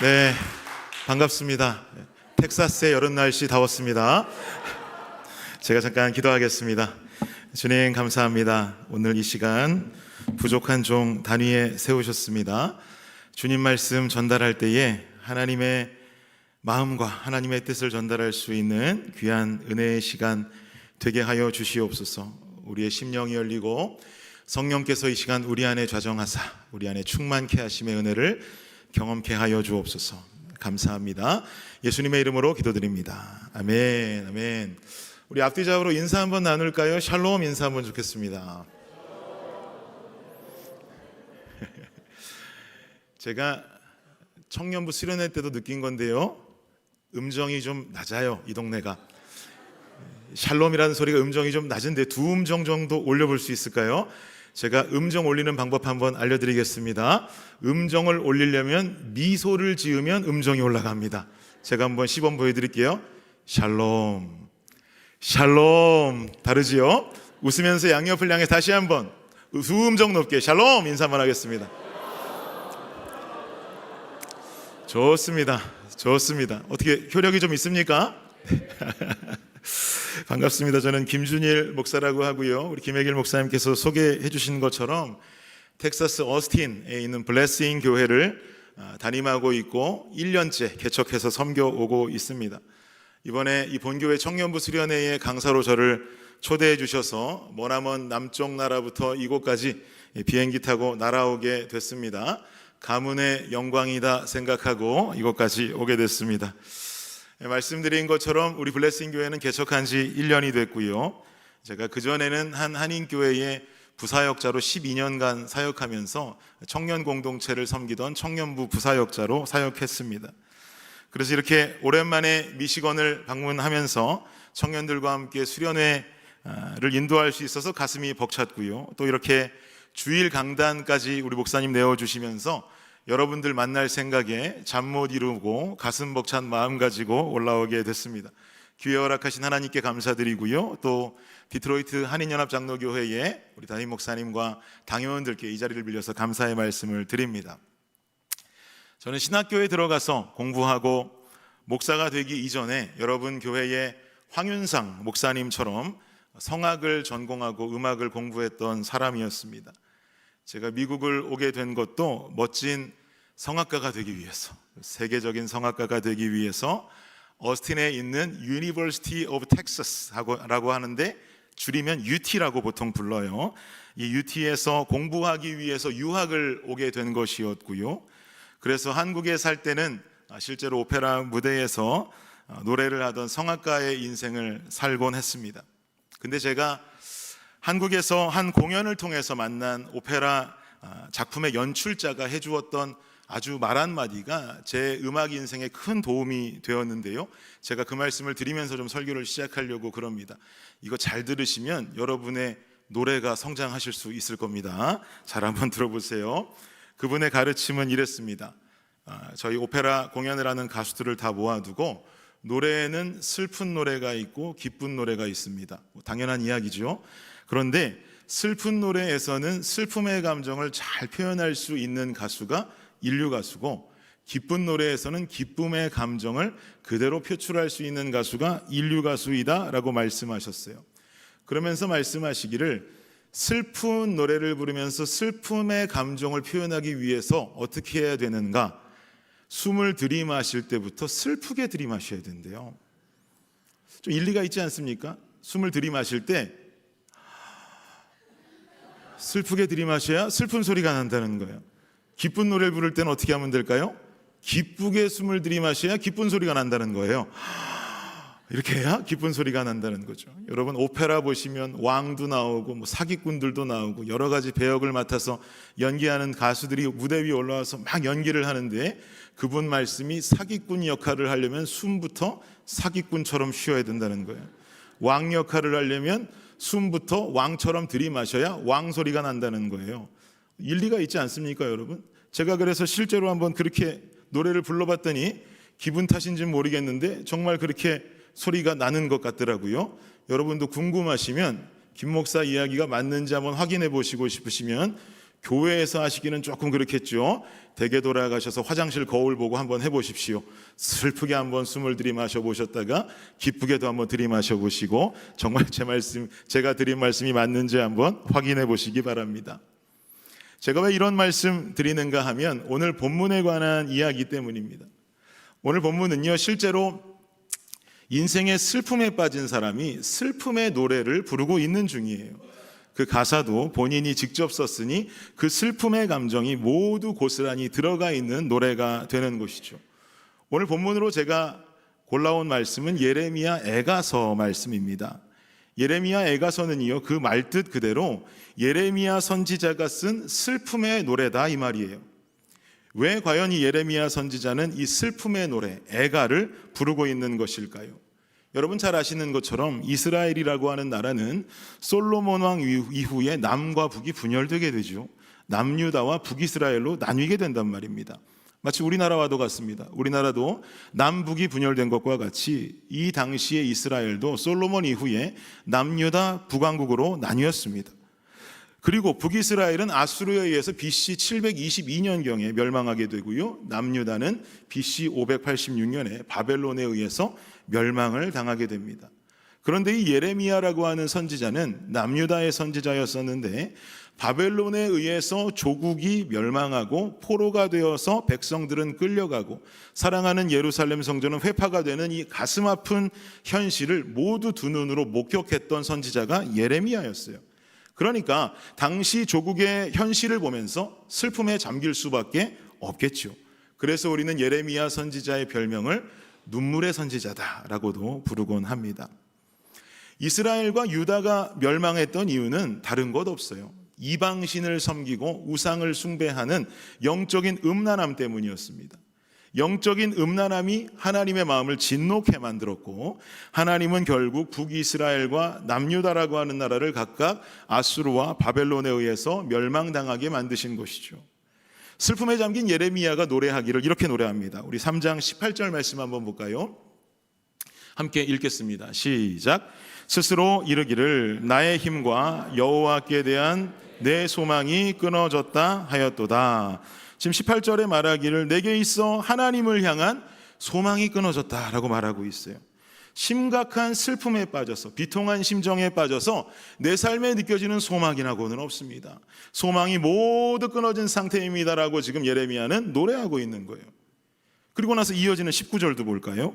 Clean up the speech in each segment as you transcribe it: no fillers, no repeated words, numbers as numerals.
네, 반갑습니다. 텍사스의 여름 날씨 더웠습니다. 제가 잠깐 기도하겠습니다. 주님 감사합니다. 오늘 이 시간 부족한 종 단위에 세우셨습니다. 주님 말씀 전달할 때에 하나님의 마음과 하나님의 뜻을 전달할 수 있는 귀한 은혜의 시간 되게 하여 주시옵소서. 우리의 심령이 열리고 성령께서 이 시간 우리 안에 좌정하사 우리 안에 충만케 하심의 은혜를 경험케 하여 주옵소서. 감사합니다. 예수님의 이름으로 기도드립니다. 아멘, 아멘. 우리 앞뒤좌우로 인사 한번 나눌까요? 샬롬 인사 한번 좋겠습니다. 제가 청년부 수련회 때도 느낀 건데요, 음정이 좀 낮아요. 이 동네가 샬롬이라는 소리가 음정이 좀 낮은데 두 음정 정도 올려볼 수 있을까요? 제가 음정 올리는 방법 한번 알려드리겠습니다. 음정을 올리려면 미소를 지으면 음정이 올라갑니다. 제가 한번 시범 보여드릴게요. 샬롬, 샬롬. 다르지요? 웃으면서 양옆을 향해 다시 한번 두 음정 높게 샬롬 인사 한번 하겠습니다. 좋습니다. 좋습니다. 어떻게 효력이 좀 있습니까? 반갑습니다. 저는 김준일 목사라고 하고요. 우리 김혜길 목사님께서 소개해 주신 것처럼 텍사스 어스틴에 있는 블레싱 교회를 담임하고 있고 1년째 개척해서 섬겨오고 있습니다. 이번에 이 본교회 청년부 수련회의 강사로 저를 초대해 주셔서 머나먼 남쪽 나라부터 이곳까지 비행기 타고 날아오게 됐습니다. 가문의 영광이다 생각하고 이곳까지 오게 됐습니다. 말씀드린 것처럼 우리 블레싱 교회는 개척한 지 1년이 됐고요. 제가 그전에는 한 한인교회의 부사역자로 12년간 사역하면서 청년 공동체를 섬기던 청년부 부사역자로 사역했습니다. 그래서 이렇게 오랜만에 미시건을 방문하면서 청년들과 함께 수련회를 인도할 수 있어서 가슴이 벅찼고요. 또 이렇게 주일 강단까지 우리 목사님 내어주시면서 여러분들 만날 생각에 잠 못 이루고 가슴 벅찬 마음 가지고 올라오게 됐습니다. 기회 허락하신 하나님께 감사드리고요. 또 디트로이트 한인연합장로교회의 우리 담임 목사님과 당회원들께 이 자리를 빌려서 감사의 말씀을 드립니다. 저는 신학교에 들어가서 공부하고 목사가 되기 이전에 여러분 교회의 황윤상 목사님처럼 성악을 전공하고 음악을 공부했던 사람이었습니다. 제가 미국을 오게 된 것도 멋진 성악가가 되기 위해서, 세계적인 성악가가 되기 위해서 어스틴에 있는 University of Texas라고 하는데 줄이면 UT라고 보통 불러요. 이 UT에서 공부하기 위해서 유학을 오게 된 것이었고요. 그래서 한국에 살 때는 실제로 오페라 무대에서 노래를 하던 성악가의 인생을 살곤 했습니다. 근데 제가 한국에서 한 공연을 통해서 만난 오페라 작품의 연출자가 해주었던 아주 말 한마디가 제 음악 인생에 큰 도움이 되었는데요. 제가 그 말씀을 드리면서 좀 설교를 시작하려고 그럽니다. 이거 잘 들으시면 여러분의 노래가 성장하실 수 있을 겁니다. 잘 한번 들어보세요. 그분의 가르침은 이랬습니다. 저희 오페라 공연을 하는 가수들을 다 모아두고 노래에는 슬픈 노래가 있고 기쁜 노래가 있습니다. 당연한 이야기죠. 그런데 슬픈 노래에서는 슬픔의 감정을 잘 표현할 수 있는 가수가 인류 가수고, 기쁜 노래에서는 기쁨의 감정을 그대로 표출할 수 있는 가수가 인류 가수이다 라고 말씀하셨어요. 그러면서 말씀하시기를 슬픈 노래를 부르면서 슬픔의 감정을 표현하기 위해서 어떻게 해야 되는가? 숨을 들이마실 때부터 슬프게 들이마셔야 된대요. 좀 일리가 있지 않습니까? 숨을 들이마실 때 슬프게 들이마셔야 슬픈 소리가 난다는 거예요. 기쁜 노래를 부를 때는 어떻게 하면 될까요? 기쁘게 숨을 들이마셔야 기쁜 소리가 난다는 거예요. 이렇게 해야 기쁜 소리가 난다는 거죠. 여러분 오페라 보시면 왕도 나오고 사기꾼들도 나오고 여러 가지 배역을 맡아서 연기하는 가수들이 무대 위에 올라와서 막 연기를 하는데, 그분 말씀이 사기꾼 역할을 하려면 숨부터 사기꾼처럼 쉬어야 된다는 거예요. 왕 역할을 하려면 숨부터 왕처럼 들이마셔야 왕 소리가 난다는 거예요. 일리가 있지 않습니까, 여러분? 제가 그래서 실제로 한번 그렇게 노래를 불러봤더니 기분 탓인지는 모르겠는데 정말 그렇게 소리가 나는 것 같더라고요. 여러분도 궁금하시면 김 목사 이야기가 맞는지 한번 확인해 보시고 싶으시면 교회에서 하시기는 조금 그렇겠죠. 댁에 돌아가셔서 화장실 거울 보고 한번 해보십시오. 슬프게 한번 숨을 들이마셔 보셨다가 기쁘게도 한번 들이마셔 보시고 정말 제가 드린 말씀이 맞는지 한번 확인해 보시기 바랍니다. 제가 왜 이런 말씀 드리는가 하면 오늘 본문에 관한 이야기 때문입니다. 오늘 본문은요, 실제로 인생의 슬픔에 빠진 사람이 슬픔의 노래를 부르고 있는 중이에요. 그 가사도 본인이 직접 썼으니 그 슬픔의 감정이 모두 고스란히 들어가 있는 노래가 되는 것이죠. 오늘 본문으로 제가 골라온 말씀은 예레미야 애가서 말씀입니다. 예레미야 애가서는요, 그 말뜻 그대로 예레미야 선지자가 쓴 슬픔의 노래다 이 말이에요. 왜 과연 이 예레미야 선지자는 이 슬픔의 노래 애가를 부르고 있는 것일까요? 여러분 잘 아시는 것처럼 이스라엘이라고 하는 나라는 솔로몬 왕 이후에 남과 북이 분열되게 되죠. 남유다와 북이스라엘로 나뉘게 된단 말입니다. 마치 우리나라와도 같습니다. 우리나라도 남북이 분열된 것과 같이 이 당시의 이스라엘도 솔로몬 이후에 남유다 북왕국으로 나뉘었습니다. 그리고 북이스라엘은 아수르에 의해서 BC 722년경에 멸망하게 되고요, 남유다는 BC 586년에 바벨론에 의해서 멸망을 당하게 됩니다. 그런데 이 예레미야라고 하는 선지자는 남유다의 선지자였었는데 바벨론에 의해서 조국이 멸망하고 포로가 되어서 백성들은 끌려가고 사랑하는 예루살렘 성전은 회파가 되는 이 가슴 아픈 현실을 모두 두 눈으로 목격했던 선지자가 예레미야였어요. 그러니까 당시 조국의 현실을 보면서 슬픔에 잠길 수밖에 없겠죠. 그래서 우리는 예레미야 선지자의 별명을 눈물의 선지자다라고도 부르곤 합니다. 이스라엘과 유다가 멸망했던 이유는 다른 것 없어요. 이방신을 섬기고 우상을 숭배하는 영적인 음란함 때문이었습니다. 영적인 음란함이 하나님의 마음을 진노케 만들었고 하나님은 결국 북이스라엘과 남유다라고 하는 나라를 각각 아수르와 바벨론에 의해서 멸망당하게 만드신 것이죠. 슬픔에 잠긴 예레미야가 노래하기를 이렇게 노래합니다. 우리 3장 18절 말씀 한번 볼까요? 함께 읽겠습니다. 시작. 스스로 이르기를 나의 힘과 여호와께 대한 내 소망이 끊어졌다 하였도다. 지금 18절에 말하기를 내게 있어 하나님을 향한 소망이 끊어졌다라고 말하고 있어요. 심각한 슬픔에 빠져서 비통한 심정에 빠져서 내 삶에 느껴지는 소망이라고는 없습니다. 소망이 모두 끊어진 상태입니다라고 지금 예레미야는 노래하고 있는 거예요. 그리고 나서 이어지는 19절도 볼까요?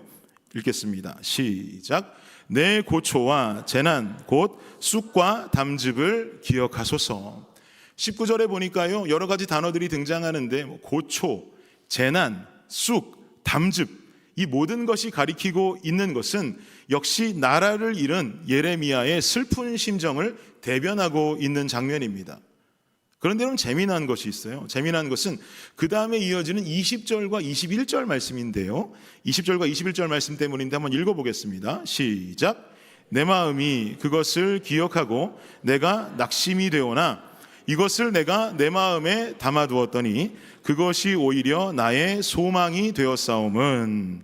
읽겠습니다. 시작. 내 고초와 재난 곧 쑥과 담즙을 기억하소서. 19절에 보니까요, 여러 가지 단어들이 등장하는데 고초, 재난, 쑥, 담즙, 이 모든 것이 가리키고 있는 것은 역시 나라를 잃은 예레미야의 슬픈 심정을 대변하고 있는 장면입니다. 그런데 여러분 재미난 것이 있어요. 재미난 것은 그 다음에 이어지는 20절과 21절 말씀인데요, 20절과 21절 말씀 때문인데 한번 읽어보겠습니다. 시작. 내 마음이 그것을 기억하고 내가 낙심이 되오나 이것을 내가 내 마음에 담아두었더니 그것이 오히려 나의 소망이 되었사옴은.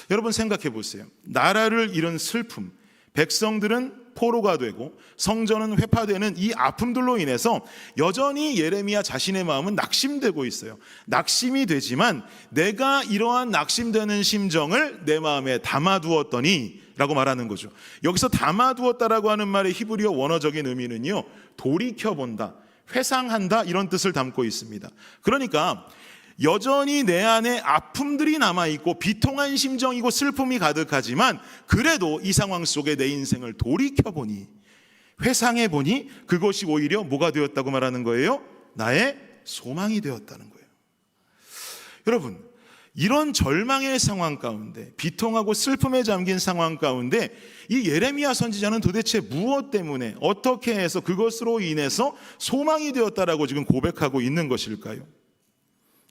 여러분 생각해 보세요. 나라를 잃은 슬픔, 백성들은 포로가 되고 성전은 회파되는 이 아픔들로 인해서 여전히 예레미야 자신의 마음은 낙심되고 있어요. 낙심이 되지만 내가 이러한 낙심되는 심정을 내 마음에 담아두었더니 라고 말하는 거죠. 여기서 담아두었다라고 하는 말의 히브리어 원어적인 의미는요, 돌이켜본다, 회상한다, 이런 뜻을 담고 있습니다. 그러니까 여전히 내 안에 아픔들이 남아있고 비통한 심정이고 슬픔이 가득하지만 그래도 이 상황 속에 내 인생을 돌이켜보니, 회상해보니 그것이 오히려 뭐가 되었다고 말하는 거예요? 나의 소망이 되었다는 거예요. 여러분, 이런 절망의 상황 가운데, 비통하고 슬픔에 잠긴 상황 가운데 이 예레미야 선지자는 도대체 무엇 때문에 어떻게 해서 그것으로 인해서 소망이 되었다라고 지금 고백하고 있는 것일까요?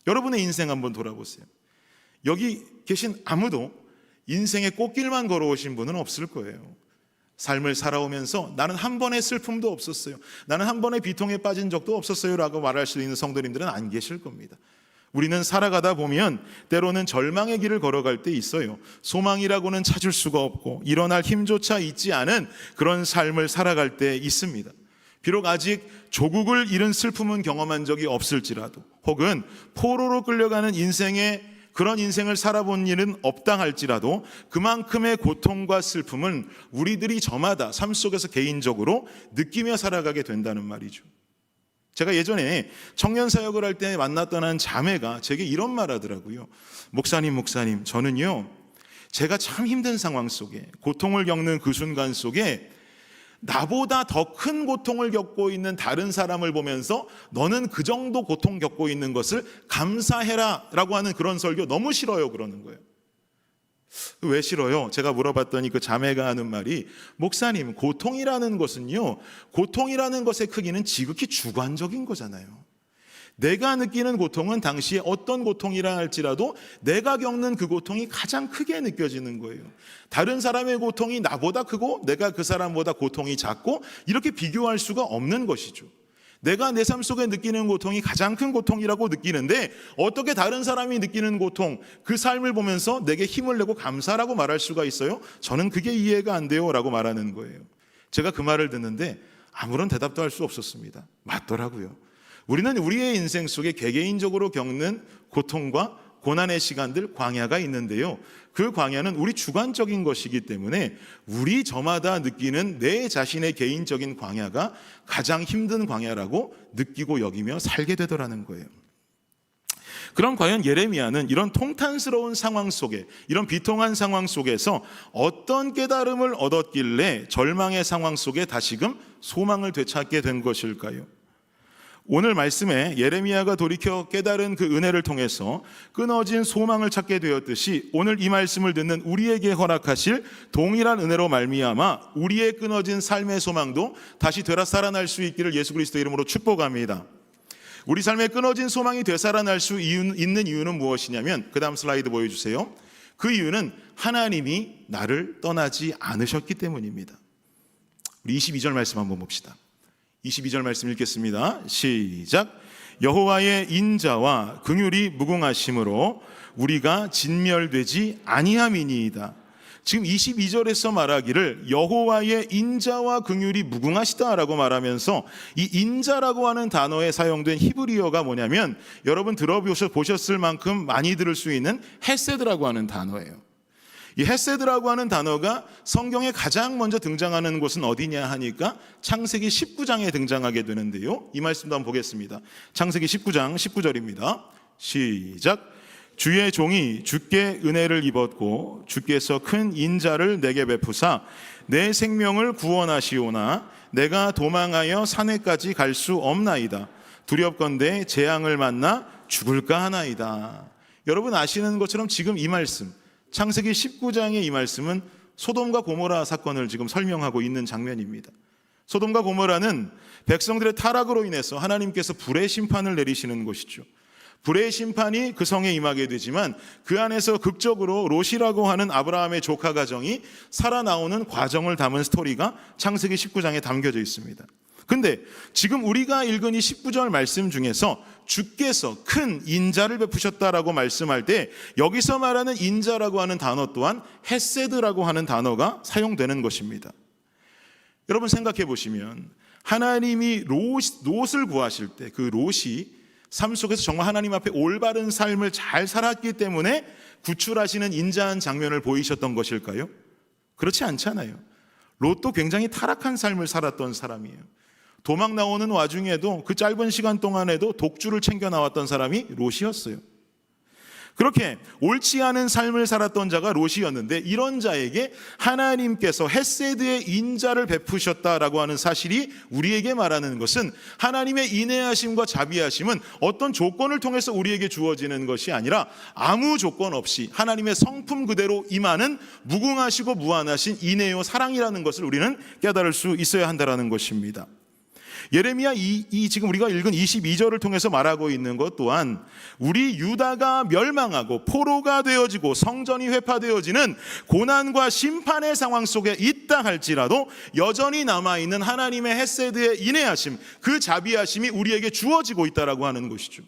여러분의 인생 한번 돌아보세요. 여기 계신 아무도 인생의 꽃길만 걸어오신 분은 없을 거예요. 삶을 살아오면서 나는 한 번의 슬픔도 없었어요, 나는 한 번의 비통에 빠진 적도 없었어요 라고 말할 수 있는 성도님들은 안 계실 겁니다. 우리는 살아가다 보면 때로는 절망의 길을 걸어갈 때 있어요. 소망이라고는 찾을 수가 없고 일어날 힘조차 있지 않은 그런 삶을 살아갈 때 있습니다. 비록 아직 조국을 잃은 슬픔은 경험한 적이 없을지라도, 혹은 포로로 끌려가는 그런 인생을 살아본 일은 없다 할지라도 그만큼의 고통과 슬픔은 우리들이 저마다 삶 속에서 개인적으로 느끼며 살아가게 된다는 말이죠. 제가 예전에 청년 사역을 할 때 만났던 한 자매가 제게 이런 말 하더라고요. 목사님, 저는요, 제가 참 힘든 상황 속에, 고통을 겪는 그 순간 속에 나보다 더 큰 고통을 겪고 있는 다른 사람을 보면서 너는 그 정도 고통 겪고 있는 것을 감사해라 라고 하는 그런 설교 너무 싫어요 그러는 거예요. 왜 싫어요? 제가 물어봤더니 그 자매가 하는 말이, 목사님, 고통이라는 것은요, 고통이라는 것의 크기는 지극히 주관적인 거잖아요. 내가 느끼는 고통은 당시에 어떤 고통이라 할지라도 내가 겪는 그 고통이 가장 크게 느껴지는 거예요. 다른 사람의 고통이 나보다 크고 내가 그 사람보다 고통이 작고 이렇게 비교할 수가 없는 것이죠. 내가 내 삶 속에 느끼는 고통이 가장 큰 고통이라고 느끼는데 어떻게 다른 사람이 느끼는 고통, 그 삶을 보면서 내게 힘을 내고 감사라고 말할 수가 있어요? 저는 그게 이해가 안 돼요 라고 말하는 거예요. 제가 그 말을 듣는데 아무런 대답도 할 수 없었습니다. 맞더라고요. 우리는 우리의 인생 속에 개개인적으로 겪는 고통과 고난의 시간들, 광야가 있는데요, 그 광야는 우리 주관적인 것이기 때문에 우리 저마다 느끼는 내 자신의 개인적인 광야가 가장 힘든 광야라고 느끼고 여기며 살게 되더라는 거예요. 그럼 과연 예레미야는 이런 통탄스러운 상황 속에, 이런 비통한 상황 속에서 어떤 깨달음을 얻었길래 절망의 상황 속에 다시금 소망을 되찾게 된 것일까요? 오늘 말씀에 예레미야가 돌이켜 깨달은 그 은혜를 통해서 끊어진 소망을 찾게 되었듯이, 오늘 이 말씀을 듣는 우리에게 허락하실 동일한 은혜로 말미암아 우리의 끊어진 삶의 소망도 다시 되살아날 수 있기를 예수 그리스도 이름으로 축복합니다. 우리 삶의 끊어진 소망이 되살아날 수 있는 이유는 무엇이냐면, 그 다음 슬라이드 보여주세요. 그 이유는 하나님이 나를 떠나지 않으셨기 때문입니다. 우리 22절 말씀 한번 봅시다. 22절 말씀 읽겠습니다. 시작. 여호와의 인자와 긍휼이 무궁하심으로 우리가 진멸되지 아니함이니이다. 지금 22절에서 말하기를 여호와의 인자와 긍휼이 무궁하시다라고 말하면서, 이 인자라고 하는 단어에 사용된 히브리어가 뭐냐면, 여러분 들어보셨을 만큼 많이 들을 수 있는 헤세드라고 하는 단어예요. 이 헤세드라고 하는 단어가 성경에 가장 먼저 등장하는 곳은 어디냐 하니까 창세기 19장에 등장하게 되는데요, 이 말씀도 한번 보겠습니다. 창세기 19장 19절입니다. 시작. 주의 종이 주께 은혜를 입었고 주께서 큰 인자를 내게 베푸사 내 생명을 구원하시오나 내가 도망하여 산에까지 갈 수 없나이다. 두렵건대 재앙을 만나 죽을까 하나이다. 여러분 아시는 것처럼 지금 이 말씀, 창세기 19장의 이 말씀은 소돔과 고모라 사건을 지금 설명하고 있는 장면입니다. 소돔과 고모라는 백성들의 타락으로 인해서 하나님께서 불의 심판을 내리시는 곳이죠. 불의 심판이 그 성에 임하게 되지만 그 안에서 극적으로 롯이라고 하는 아브라함의 조카 가정이 살아나오는 과정을 담은 스토리가 창세기 19장에 담겨져 있습니다. 근데 지금 우리가 읽은 이 19절 말씀 중에서 주께서 큰 인자를 베푸셨다라고 말씀할 때 여기서 말하는 인자라고 하는 단어 또한 헤세드라고 하는 단어가 사용되는 것입니다. 여러분 생각해 보시면, 하나님이 롯을 구하실 때 그 롯이 삶 속에서 정말 하나님 앞에 올바른 삶을 잘 살았기 때문에 구출하시는 인자한 장면을 보이셨던 것일까요? 그렇지 않잖아요. 롯도 굉장히 타락한 삶을 살았던 사람이에요. 도망 나오는 와중에도 그 짧은 시간 동안에도 독주를 챙겨 나왔던 사람이 롯이었어요. 그렇게 옳지 않은 삶을 살았던 자가 롯이었는데, 이런 자에게 하나님께서 헤세드의 인자를 베푸셨다라고 하는 사실이 우리에게 말하는 것은, 하나님의 인애하심과 자비하심은 어떤 조건을 통해서 우리에게 주어지는 것이 아니라 아무 조건 없이 하나님의 성품 그대로 임하는 무궁하시고 무한하신 인애요 사랑이라는 것을 우리는 깨달을 수 있어야 한다는 것입니다. 예레미야 지금 우리가 읽은 22절을 통해서 말하고 있는 것 또한, 우리 유다가 멸망하고 포로가 되어지고 성전이 회파되어지는 고난과 심판의 상황 속에 있다 할지라도 여전히 남아있는 하나님의 헤세드의 인애하심, 그 자비하심이 우리에게 주어지고 있다라고 하는 것이죠.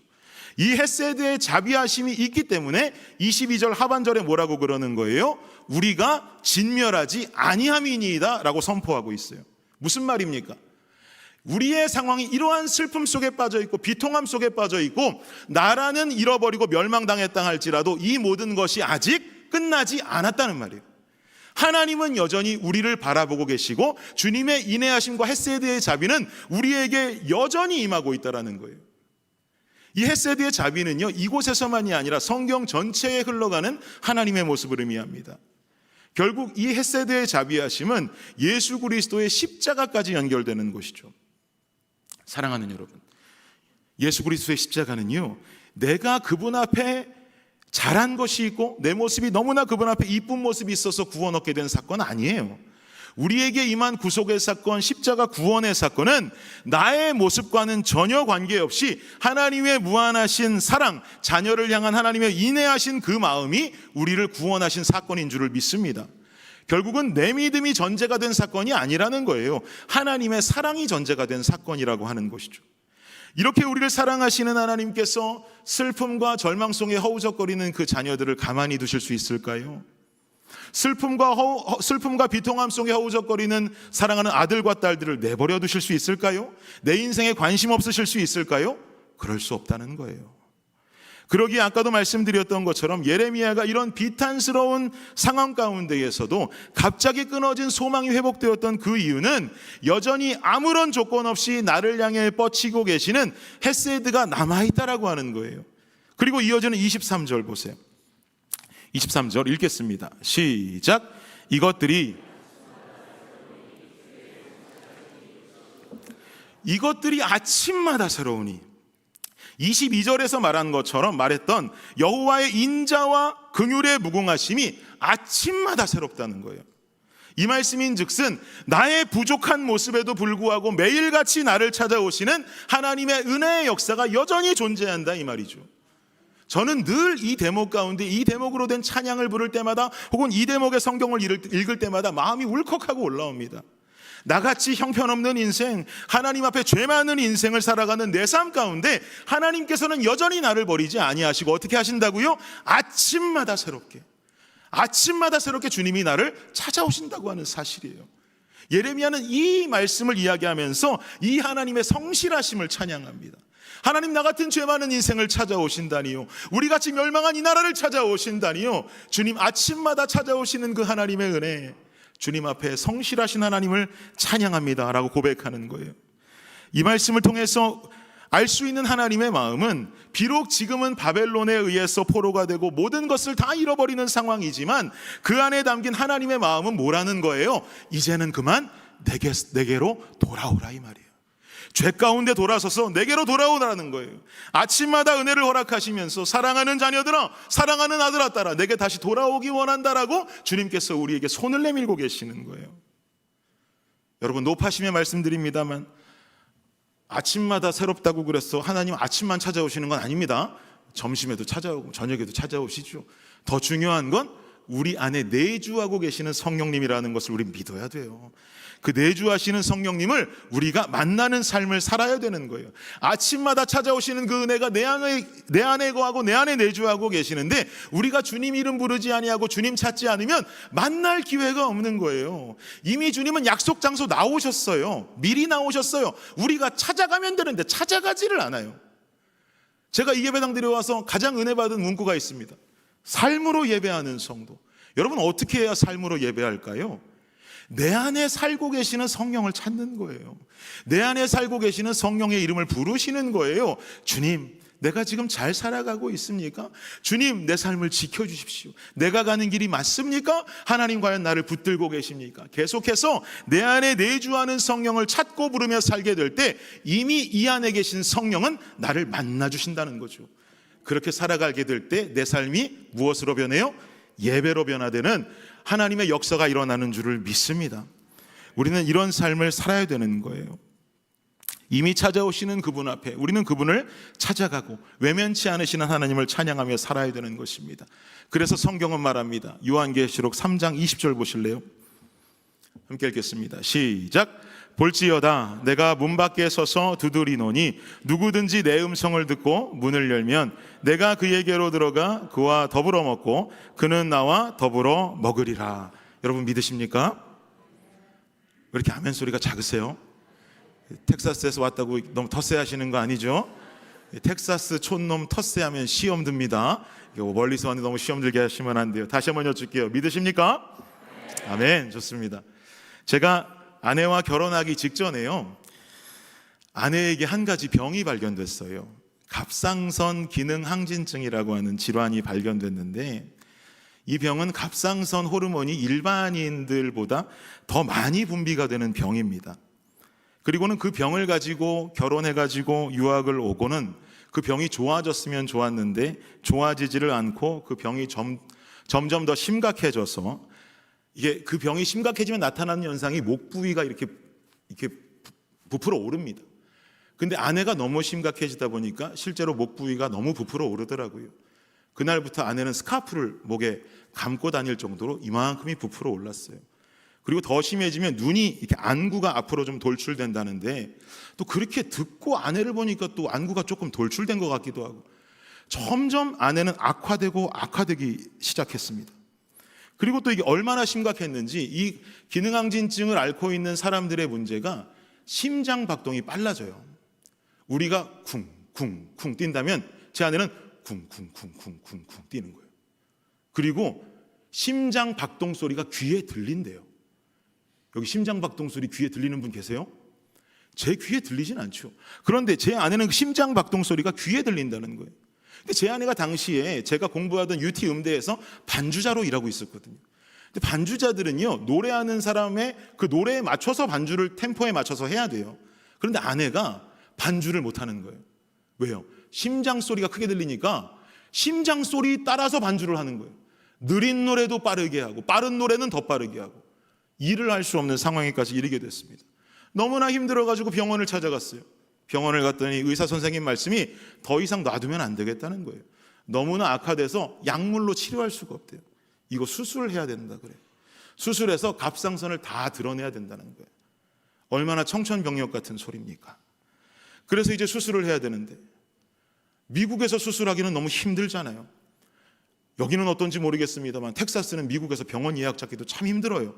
이 헤세드의 자비하심이 있기 때문에 22절 하반절에 뭐라고 그러는 거예요? 우리가 진멸하지 아니함이니이다 라고 선포하고 있어요. 무슨 말입니까? 우리의 상황이 이러한 슬픔 속에 빠져 있고 비통함 속에 빠져 있고 나라는 잃어버리고 멸망당했다 할지라도 이 모든 것이 아직 끝나지 않았다는 말이에요. 하나님은 여전히 우리를 바라보고 계시고 주님의 인내하심과 헤세드의 자비는 우리에게 여전히 임하고 있다는 거예요. 이 헤세드의 자비는요, 이곳에서만이 아니라 성경 전체에 흘러가는 하나님의 모습을 의미합니다. 결국 이 헤세드의 자비하심은 예수 그리스도의 십자가까지 연결되는 것이죠. 사랑하는 여러분, 예수 그리스도의 십자가는요, 내가 그분 앞에 잘한 것이 있고 내 모습이 너무나 그분 앞에 이쁜 모습이 있어서 구원 얻게 된 사건 아니에요. 우리에게 임한 구속의 사건, 십자가 구원의 사건은 나의 모습과는 전혀 관계없이 하나님의 무한하신 사랑, 자녀를 향한 하나님의 인애하신 그 마음이 우리를 구원하신 사건인 줄을 믿습니다. 결국은 내 믿음이 전제가 된 사건이 아니라는 거예요. 하나님의 사랑이 전제가 된 사건이라고 하는 것이죠. 이렇게 우리를 사랑하시는 하나님께서 슬픔과 절망 속에 허우적거리는 그 자녀들을 가만히 두실 수 있을까요? 슬픔과 비통함 속에 허우적거리는 사랑하는 아들과 딸들을 내버려 두실 수 있을까요? 내 인생에 관심 없으실 수 있을까요? 그럴 수 없다는 거예요. 그러기에 아까도 말씀드렸던 것처럼 예레미야가 이런 비탄스러운 상황 가운데에서도 갑자기 끊어진 소망이 회복되었던 그 이유는 여전히 아무런 조건 없이 나를 향해 뻗치고 계시는 헤세드가 남아있다라고 하는 거예요. 그리고 이어지는 23절 보세요. 23절 읽겠습니다. 시작. 이것들이 아침마다 새로우니, 22절에서 말한 것처럼 말했던 여호와의 인자와 긍휼의 무궁하심이 아침마다 새롭다는 거예요. 이 말씀인즉슨 나의 부족한 모습에도 불구하고 매일같이 나를 찾아오시는 하나님의 은혜의 역사가 여전히 존재한다 이 말이죠. 저는 늘 이 대목 가운데 이 대목으로 된 찬양을 부를 때마다 혹은 이 대목의 성경을 읽을 때마다 마음이 울컥하고 올라옵니다. 나같이 형편없는 인생, 하나님 앞에 죄 많은 인생을 살아가는 내 삶 가운데 하나님께서는 여전히 나를 버리지 아니하시고 어떻게 하신다고요? 아침마다 새롭게 주님이 나를 찾아오신다고 하는 사실이에요. 예레미야는 이 말씀을 이야기하면서 이 하나님의 성실하심을 찬양합니다. 하나님, 나 같은 죄 많은 인생을 찾아오신다니요, 우리같이 멸망한 이 나라를 찾아오신다니요. 주님 아침마다 찾아오시는 그 하나님의 은혜, 주님 앞에 성실하신 하나님을 찬양합니다 라고 고백하는 거예요. 이 말씀을 통해서 알 수 있는 하나님의 마음은 비록 지금은 바벨론에 의해서 포로가 되고 모든 것을 다 잃어버리는 상황이지만 그 안에 담긴 하나님의 마음은 뭐라는 거예요? 이제는 그만 내게로 돌아오라 이 말이에요. 죄 가운데 돌아서서 내게로 돌아오라는 거예요. 아침마다 은혜를 허락하시면서 사랑하는 자녀들아, 사랑하는 아들아 딸아, 내게 다시 돌아오기 원한다라고 주님께서 우리에게 손을 내밀고 계시는 거예요. 여러분, 높아심에 말씀드립니다만 아침마다 새롭다고 그래서 하나님 아침만 찾아오시는 건 아닙니다. 점심에도 찾아오고 저녁에도 찾아오시죠. 더 중요한 건 우리 안에 내주하고 계시는 성령님이라는 것을 우리 믿어야 돼요. 그 내주하시는 성령님을 우리가 만나는 삶을 살아야 되는 거예요. 아침마다 찾아오시는 그 은혜가 내 안에 거하고 내 안에 내주하고 계시는데 우리가 주님 이름 부르지 아니하고 주님 찾지 않으면 만날 기회가 없는 거예요. 이미 주님은 약속 장소 나오셨어요. 미리 나오셨어요. 우리가 찾아가면 되는데 찾아가지를 않아요. 제가 이 예배당 들여와서 가장 은혜 받은 문구가 있습니다. 삶으로 예배하는 성도. 여러분, 어떻게 해야 삶으로 예배할까요? 내 안에 살고 계시는 성령을 찾는 거예요. 내 안에 살고 계시는 성령의 이름을 부르시는 거예요. 주님, 내가 지금 잘 살아가고 있습니까? 주님, 내 삶을 지켜주십시오. 내가 가는 길이 맞습니까? 하나님, 과연 나를 붙들고 계십니까? 계속해서 내 안에 내주하는 성령을 찾고 부르며 살게 될 때 이미 이 안에 계신 성령은 나를 만나주신다는 거죠. 그렇게 살아가게 될 때 내 삶이 무엇으로 변해요? 예배로 변화되는 하나님의 역사가 일어나는 줄을 믿습니다. 우리는 이런 삶을 살아야 되는 거예요. 이미 찾아오시는 그분 앞에 우리는 그분을 찾아가고 외면치 않으시는 하나님을 찬양하며 살아야 되는 것입니다. 그래서 성경은 말합니다. 요한계시록 3장 20절 보실래요? 함께 읽겠습니다. 시작. 볼지어다 내가 문 밖에 서서 두드리노니 누구든지 내 음성을 듣고 문을 열면 내가 그에게로 들어가 그와 더불어 먹고 그는 나와 더불어 먹으리라. 여러분 믿으십니까? 왜 이렇게 아멘 소리가 작으세요? 텍사스에서 왔다고 너무 텃세 하시는 거 아니죠? 텍사스 촌놈 텃세 하면 시험 듭니다. 멀리서 왔는데 너무 시험 들게 하시면 안 돼요. 다시 한번 여쭐게요. 믿으십니까? 아멘. 좋습니다. 제가 아내와 결혼하기 직전에요, 아내에게 한 가지 병이 발견됐어요. 갑상선 기능 항진증이라고 하는 질환이 발견됐는데, 이 병은 갑상선 호르몬이 일반인들보다 더 많이 분비가 되는 병입니다. 그리고는 그 병을 가지고 결혼해가지고 유학을 오고는 그 병이 좋아졌으면 좋았는데 좋아지지를 않고 그 병이 점점 더 심각해져서, 이게 그 병이 심각해지면 나타나는 현상이 목 부위가 이렇게 부풀어 오릅니다. 근데 아내가 너무 심각해지다 보니까 실제로 목 부위가 너무 부풀어 오르더라고요. 그날부터 아내는 스카프를 목에 감고 다닐 정도로 이만큼이 부풀어 올랐어요. 그리고 더 심해지면 눈이 이렇게 안구가 앞으로 좀 돌출된다는데, 또 그렇게 듣고 아내를 보니까 또 안구가 조금 돌출된 것 같기도 하고, 점점 아내는 악화되기 시작했습니다. 그리고 또 이게 얼마나 심각했는지, 이 기능항진증을 앓고 있는 사람들의 문제가 심장 박동이 빨라져요. 우리가 쿵쿵쿵 뛴다면 제 아내는 쿵쿵쿵쿵쿵쿵 뛰는 거예요. 그리고 심장 박동 소리가 귀에 들린대요. 여기 심장 박동 소리 귀에 들리는 분 계세요? 제 귀에 들리진 않죠. 그런데 제 아내는 심장 박동 소리가 귀에 들린다는 거예요. 근데 제 아내가 당시에 제가 공부하던 UT 음대에서 반주자로 일하고 있었거든요. 근데 반주자들은요, 노래하는 사람의 그 노래에 맞춰서 반주를 템포에 맞춰서 해야 돼요. 그런데 아내가 반주를 못하는 거예요. 왜요? 심장 소리가 크게 들리니까 심장 소리 따라서 반주를 하는 거예요. 느린 노래도 빠르게 하고 빠른 노래는 더 빠르게 하고, 일을 할 수 없는 상황에까지 이르게 됐습니다. 너무나 힘들어가지고 병원을 찾아갔어요. 병원을 갔더니 의사 선생님 말씀이 더 이상 놔두면 안 되겠다는 거예요. 너무나 악화돼서 약물로 치료할 수가 없대요. 이거 수술을 해야 된다 그래요. 수술해서 갑상선을 다 드러내야 된다는 거예요. 얼마나 청천벽력 같은 소리입니까? 그래서 이제 수술을 해야 되는데, 미국에서 수술하기는 너무 힘들잖아요. 여기는 어떤지 모르겠습니다만 텍사스는 미국에서 병원 예약 잡기도 참 힘들어요.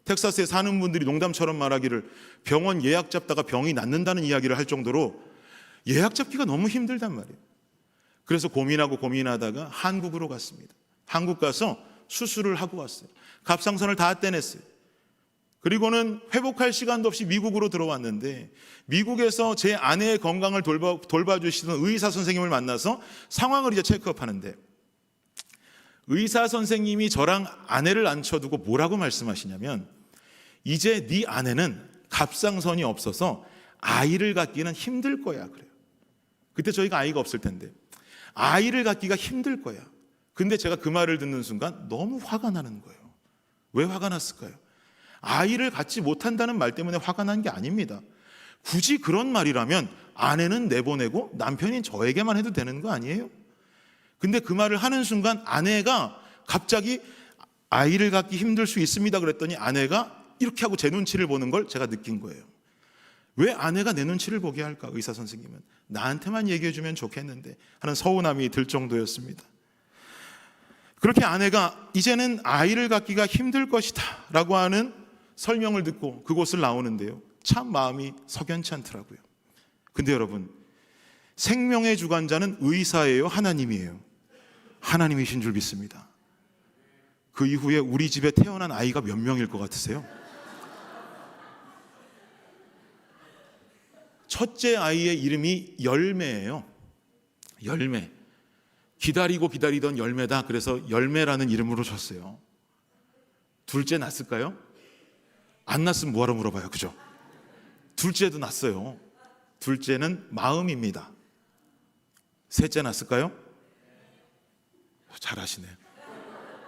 텍사스에 사는 분들이 농담처럼 말하기를 병원 예약 잡다가 병이 낫는다는 이야기를 할 정도로 예약 잡기가 너무 힘들단 말이에요. 그래서 고민하다가 한국으로 갔습니다. 한국 가서 수술을 하고 왔어요. 갑상선을 다 떼냈어요. 그리고는 회복할 시간도 없이 미국으로 들어왔는데, 미국에서 제 아내의 건강을 돌봐주시던 의사 선생님을 만나서 상황을 이제 체크업하는데, 의사 선생님이 저랑 아내를 앉혀두고 뭐라고 말씀하시냐면, 이제 네 아내는 갑상선이 없어서 아이를 갖기는 힘들 거야 그래요. 그때 저희가 아이가 없을 텐데 아이를 갖기가 힘들 거야. 근데 제가 그 말을 듣는 순간 너무 화가 나는 거예요. 왜 화가 났을까요? 아이를 갖지 못한다는 말 때문에 화가 난 게 아닙니다. 굳이 그런 말이라면 아내는 내보내고 남편인 저에게만 해도 되는 거 아니에요? 근데 그 말을 하는 순간 아내가 갑자기 아이를 갖기 힘들 수 있습니다 그랬더니 아내가 이렇게 하고 제 눈치를 보는 걸 제가 느낀 거예요. 왜 아내가 내 눈치를 보게 할까? 의사 선생님은 나한테만 얘기해 주면 좋겠는데 하는 서운함이 들 정도였습니다. 그렇게 아내가 이제는 아이를 갖기가 힘들 것이다 라고 하는 설명을 듣고 그곳을 나오는데요, 참 마음이 석연치 않더라고요. 근데 여러분, 생명의 주관자는 의사예요, 하나님이에요? 하나님이신 줄 믿습니다. 그 이후에 우리 집에 태어난 아이가 몇 명일 것 같으세요? 첫째 아이의 이름이 열매예요. 열매. 기다리던 열매다. 그래서 열매라는 이름으로 줬어요. 둘째 낳았을까요? 안 낳았으면 뭐하러 물어봐요, 그죠? 둘째도 낳았어요. 둘째는 마음입니다. 셋째 낳았을까요? 잘하시네요.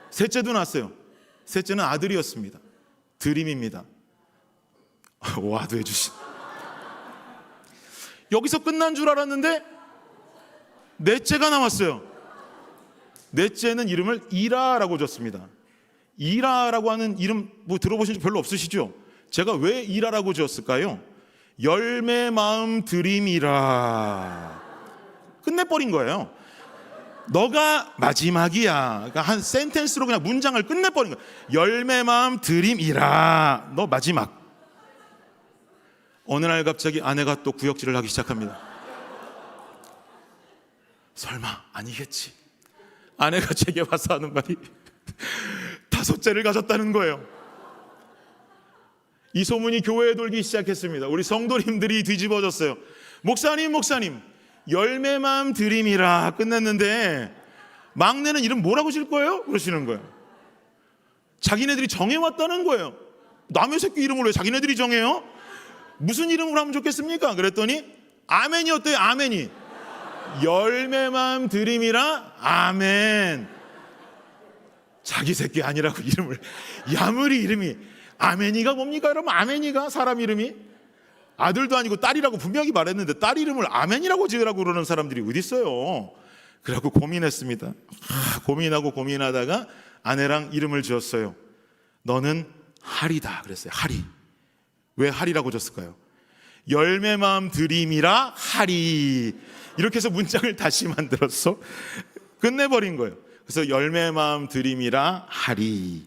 셋째도 낳았어요. 셋째는 아들이었습니다. 드림입니다. 와도 해주신. 여기서 끝난 줄 알았는데 넷째가 나왔어요. 넷째는 이름을 이라라고 줬습니다. 이라라고 하는 이름 뭐 들어보신 적 별로 없으시죠? 제가 왜 이라라고 지었을까요? 열매 마음 드림이라. 끝내버린 거예요. 너가 마지막이야. 그러니까 한 센텐스로 그냥 문장을 끝내버린 거예요. 열매 마음 드림이라. 너 마지막. 어느 날 갑자기 아내가 또 구역질을 하기 시작합니다. 설마 아니겠지. 아내가 제게 와서 하는 말이 5째를 가졌다는 거예요. 이 소문이 교회에 돌기 시작했습니다. 우리 성도님들이 뒤집어졌어요. 목사님 열매만 드림이라 끝냈는데 막내는 이름 뭐라고 질 거예요? 그러시는 거예요. 자기네들이 정해왔다는 거예요. 남의 새끼 이름을 왜 자기네들이 정해요? 무슨 이름으로 하면 좋겠습니까? 그랬더니 아멘이 어때요? 아멘이 열매만 드림이라 아멘. 자기 새끼 아니라고 이름을, 야무리 이름이 아멘이가 뭡니까? 여러분, 아멘이가 사람 이름이 아들도 아니고 딸이라고 분명히 말했는데 딸 이름을 아멘이라고 지으라고 그러는 사람들이 어디 있어요? 그래갖고 고민했습니다. 고민하고 고민하다가 아내랑 이름을 지었어요. 너는 하리다 그랬어요. 하리. 왜 하리라고 졌을까요? 열매 마음 드림이라 하리. 이렇게 해서 문장을 다시 만들어서 끝내버린 거예요. 그래서 열매 마음 드림이라 하리.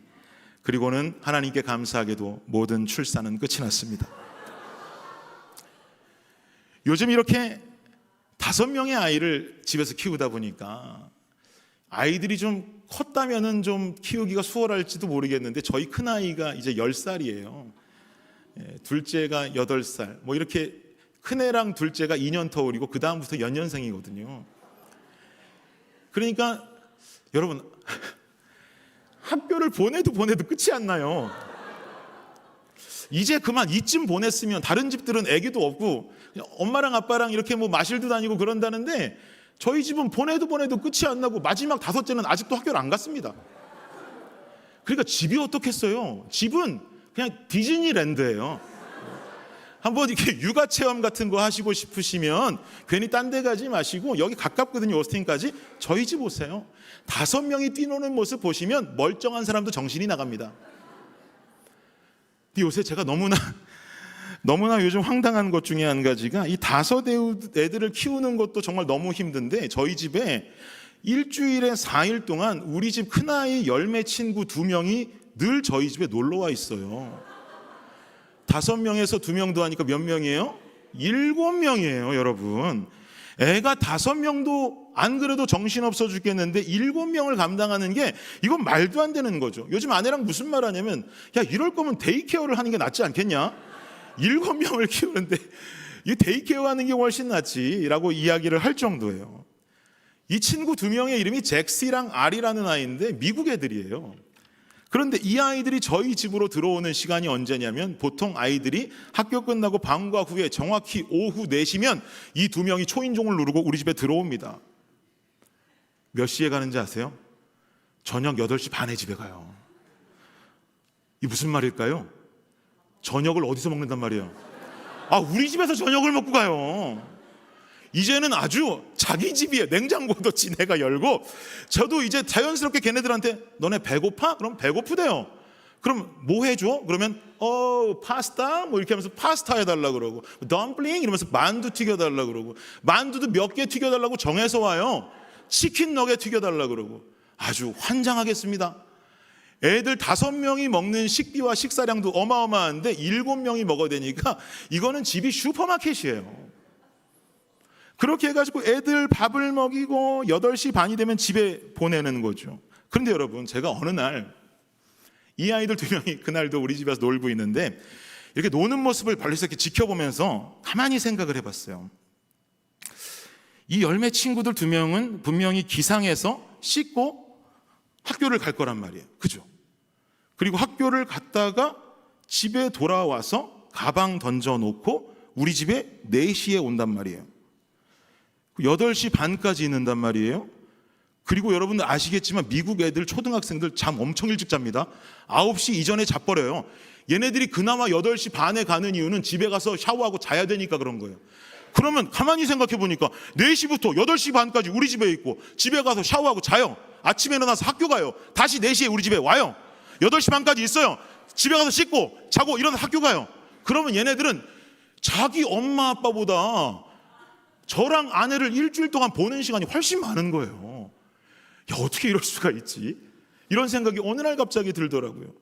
그리고는 하나님께 감사하게도 모든 출산은 끝이 났습니다. 요즘 이렇게 5명의 아이를 집에서 키우다 보니까 아이들이 좀 컸다면은 좀 키우기가 수월할지도 모르겠는데 저희 큰아이가 이제 10살이에요. 둘째가 8살. 뭐 이렇게 큰애랑 둘째가 2년 터울이고 그 다음부터 연년생이거든요. 그러니까 여러분 학교를 보내도 끝이 안 나요. 이제 그만 이쯤 보냈으면 다른 집들은 애기도 없고 그냥 엄마랑 아빠랑 이렇게 뭐 마실도 다니고 그런다는데 저희 집은 보내도 끝이 안 나고 마지막 5째는 아직도 학교를 안 갔습니다. 그러니까 집이 어떻겠어요? 집은 그냥 디즈니랜드예요. 한번 이렇게 육아 체험 같은 거 하시고 싶으시면 괜히 딴 데 가지 마시고 여기 가깝거든요. 오스틴까지. 저희 집 오세요. 5명이 뛰노는 모습 보시면 멀쩡한 사람도 정신이 나갑니다. 근데 요새 제가 너무나 요즘 황당한 것 중에 한 가지가 이 5 애들을 키우는 것도 정말 너무 힘든데 저희 집에 일주일에 4일 동안 우리 집 큰아이 열매 친구 2명이 늘 저희 집에 놀러 와 있어요. 5명에서 2명도 하니까 몇 명이에요? 7명이에요, 여러분. 애가 5명도 안 그래도 정신없어 죽겠는데 7명을 감당하는 게 이건 말도 안 되는 거죠. 요즘 아내랑 무슨 말 하냐면 야, 이럴 거면 데이케어를 하는 게 낫지 않겠냐? 7명을 키우는데 이 데이케어 하는 게 훨씬 낫지 라고 이야기를 할 정도예요. 이 친구 2명의 이름이 잭시랑 알이라는 아이인데 미국 애들이에요. 그런데 이 아이들이 저희 집으로 들어오는 시간이 언제냐면 보통 아이들이 학교 끝나고 방과 후에 정확히 오후 4시면 이 2명이 초인종을 누르고 우리 집에 들어옵니다. 몇 시에 가는지 아세요? 저녁 8시 반에 집에 가요. 이게 무슨 말일까요? 저녁을 어디서 먹는단 말이에요? 우리 집에서 저녁을 먹고 가요. 이제는 아주 자기 집이에요. 냉장고도 지네가 열고 저도 이제 자연스럽게 걔네들한테 너네 배고파? 그럼 배고프대요. 그럼 뭐 해줘? 그러면 파스타? 뭐 이렇게 하면서 파스타 해달라고 그러고 덤플링? 이러면서 만두 튀겨달라고 그러고 만두도 몇 개 튀겨달라고 정해서 와요. 치킨 너겟 튀겨달라고 그러고 아주 환장하겠습니다. 애들 5명이 먹는 식비와 식사량도 어마어마한데 7명이 먹어야 되니까 이거는 집이 슈퍼마켓이에요. 그렇게 해가지고 애들 밥을 먹이고 8시 반이 되면 집에 보내는 거죠. 그런데 여러분 제가 어느 날 이 아이들 2명이 그날도 우리 집에서 놀고 있는데 이렇게 노는 모습을 멀리서 이렇게 지켜보면서 가만히 생각을 해봤어요. 이 열매 친구들 2명은 분명히 기상해서 씻고 학교를 갈 거란 말이에요. 그죠? 그리고 학교를 갔다가 집에 돌아와서 가방 던져놓고 우리 집에 4시에 온단 말이에요. 8시 반까지 있는단 말이에요. 그리고 여러분들 아시겠지만 미국 애들 초등학생들 잠 엄청 일찍 잡니다. 9시 이전에 자버려요. 얘네들이 그나마 8시 반에 가는 이유는 집에 가서 샤워하고 자야 되니까 그런 거예요. 그러면 가만히 생각해 보니까 4시부터 8시 반까지 우리 집에 있고 집에 가서 샤워하고 자요. 아침에 일어나서 학교 가요. 다시 4시에 우리 집에 와요. 8시 반까지 있어요. 집에 가서 씻고 자고 일어나서 학교 가요. 그러면 얘네들은 자기 엄마 아빠보다 저랑 아내를 일주일 동안 보는 시간이 훨씬 많은 거예요. 야, 어떻게 이럴 수가 있지? 이런 생각이 어느 날 갑자기 들더라고요.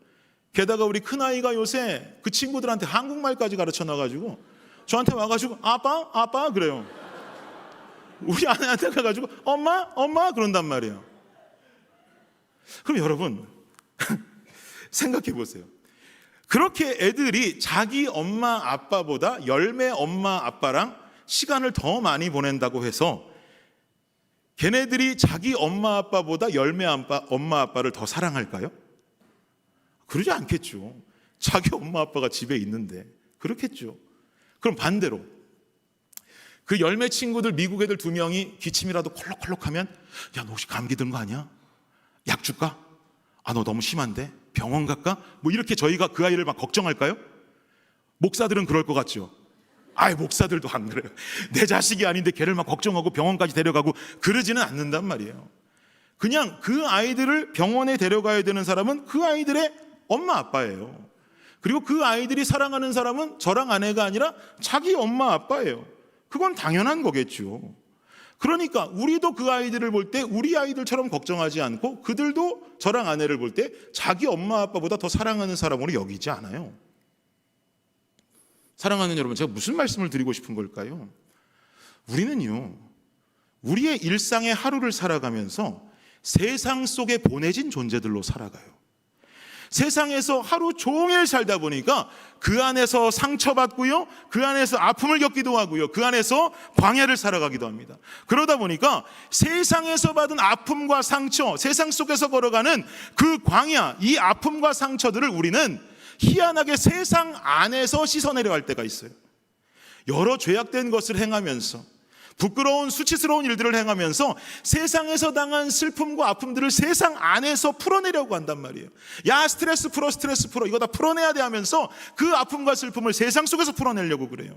게다가 우리 큰아이가 요새 그 친구들한테 한국말까지 가르쳐 놔가지고 저한테 와가지고 아빠 그래요. 우리 아내한테 가가지고 엄마 그런단 말이에요. 그럼 여러분 생각해 보세요. 그렇게 애들이 자기 엄마 아빠보다 열매 엄마 아빠랑 시간을 더 많이 보낸다고 해서 걔네들이 자기 엄마 아빠보다 열매 엄마 아빠를 더 사랑할까요? 그러지 않겠죠. 자기 엄마 아빠가 집에 있는데 그렇겠죠. 그럼 반대로 그 열매 친구들 미국 애들 2명이 기침이라도 콜록콜록하면 야, 너 혹시 감기 든 거 아니야? 약 줄까? 아, 너 너무 심한데? 병원 갈까? 뭐 이렇게 저희가 그 아이를 막 걱정할까요? 목사들은 그럴 것 같죠. 아이, 목사들도 안 그래요. 내 자식이 아닌데 걔를 막 걱정하고 병원까지 데려가고 그러지는 않는단 말이에요. 그냥 그 아이들을 병원에 데려가야 되는 사람은 그 아이들의 엄마 아빠예요. 그리고 그 아이들이 사랑하는 사람은 저랑 아내가 아니라 자기 엄마 아빠예요. 그건 당연한 거겠죠. 그러니까 우리도 그 아이들을 볼 때 우리 아이들처럼 걱정하지 않고 그들도 저랑 아내를 볼 때 자기 엄마 아빠보다 더 사랑하는 사람으로 여기지 않아요. 사랑하는 여러분, 제가 무슨 말씀을 드리고 싶은 걸까요? 우리는요, 우리의 일상의 하루를 살아가면서 세상 속에 보내진 존재들로 살아가요. 세상에서 하루 종일 살다 보니까 그 안에서 상처받고요, 그 안에서 아픔을 겪기도 하고요, 그 안에서 광야를 살아가기도 합니다. 그러다 보니까 세상에서 받은 아픔과 상처, 세상 속에서 걸어가는 그 광야, 이 아픔과 상처들을 우리는 희한하게 세상 안에서 씻어내려 할 때가 있어요. 여러 죄악된 것을 행하면서, 부끄러운 수치스러운 일들을 행하면서 세상에서 당한 슬픔과 아픔들을 세상 안에서 풀어내려고 한단 말이에요. 야, 스트레스 풀어 이거 다 풀어내야 돼 하면서 그 아픔과 슬픔을 세상 속에서 풀어내려고 그래요.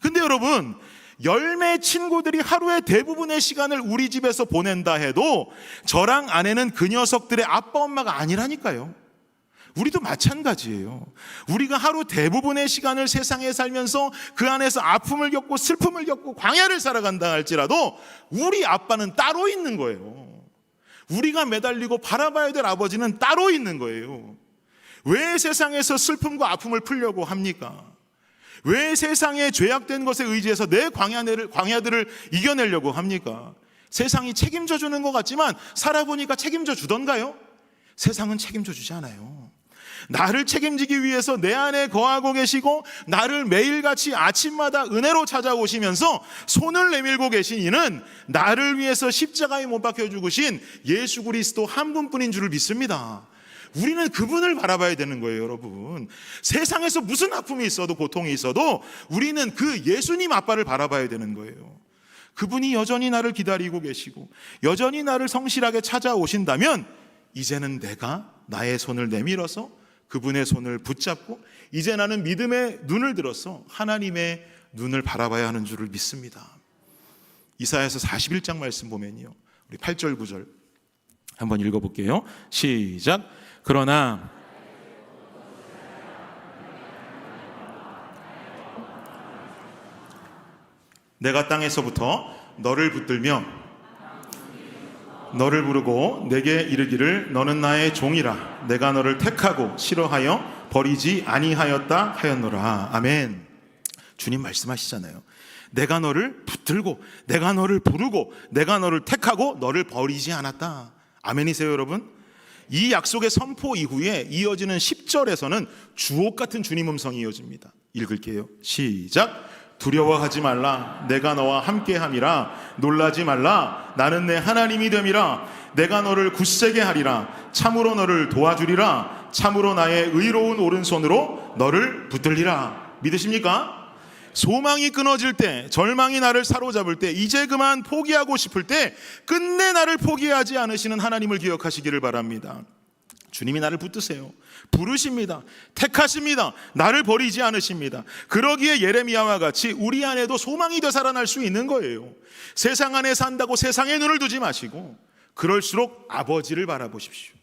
근데 여러분, 열매 친구들이 하루의 대부분의 시간을 우리 집에서 보낸다 해도 저랑 아내는 그 녀석들의 아빠 엄마가 아니라니까요. 우리도 마찬가지예요. 우리가 하루 대부분의 시간을 세상에 살면서 그 안에서 아픔을 겪고 슬픔을 겪고 광야를 살아간다 할지라도 우리 아빠는 따로 있는 거예요. 우리가 매달리고 바라봐야 될 아버지는 따로 있는 거예요. 왜 세상에서 슬픔과 아픔을 풀려고 합니까? 왜 세상의 죄악된 것에 의지해서 내 광야들을 이겨내려고 합니까? 세상이 책임져 주는 것 같지만 살아보니까 책임져 주던가요? 세상은 책임져 주지 않아요. 나를 책임지기 위해서 내 안에 거하고 계시고 나를 매일같이 아침마다 은혜로 찾아오시면서 손을 내밀고 계신 이는 나를 위해서 십자가에 못 박혀 죽으신 예수 그리스도 한 분뿐인 줄을 믿습니다. 우리는 그분을 바라봐야 되는 거예요, 여러분. 세상에서 무슨 아픔이 있어도 고통이 있어도 우리는 그 예수님 아빠를 바라봐야 되는 거예요. 그분이 여전히 나를 기다리고 계시고 여전히 나를 성실하게 찾아오신다면 이제는 내가 나의 손을 내밀어서 그분의 손을 붙잡고 이제 나는 믿음의 눈을 들어서 하나님의 눈을 바라봐야 하는 줄을 믿습니다. 이사야서 41장 말씀 보면요, 우리 8절 9절 한번 읽어볼게요. 시작. 그러나 내가 땅에서부터 너를 붙들며 너를 부르고 내게 이르기를 너는 나의 종이라 내가 너를 택하고 싫어하여 버리지 아니하였다 하였노라. 아멘. 주님 말씀하시잖아요. 내가 너를 붙들고 내가 너를 부르고 내가 너를 택하고 너를 버리지 않았다. 아멘이세요, 여러분? 이 약속의 선포 이후에 이어지는 10절에서는 주옥 같은 주님 음성이 이어집니다. 읽을게요. 시작. 두려워하지 말라. 내가 너와 함께함이라. 놀라지 말라. 나는 내 하나님이 됨이라. 내가 너를 굳세게 하리라. 참으로 너를 도와주리라. 참으로 나의 의로운 오른손으로 너를 붙들리라. 믿으십니까? 소망이 끊어질 때, 절망이 나를 사로잡을 때, 이제 그만 포기하고 싶을 때 끝내 나를 포기하지 않으시는 하나님을 기억하시기를 바랍니다. 주님이 나를 붙드세요. 부르십니다. 택하십니다. 나를 버리지 않으십니다. 그러기에 예레미야와 같이 우리 안에도 소망이 되살아날 수 있는 거예요. 세상 안에 산다고 세상에 눈을 두지 마시고 그럴수록 아버지를 바라보십시오.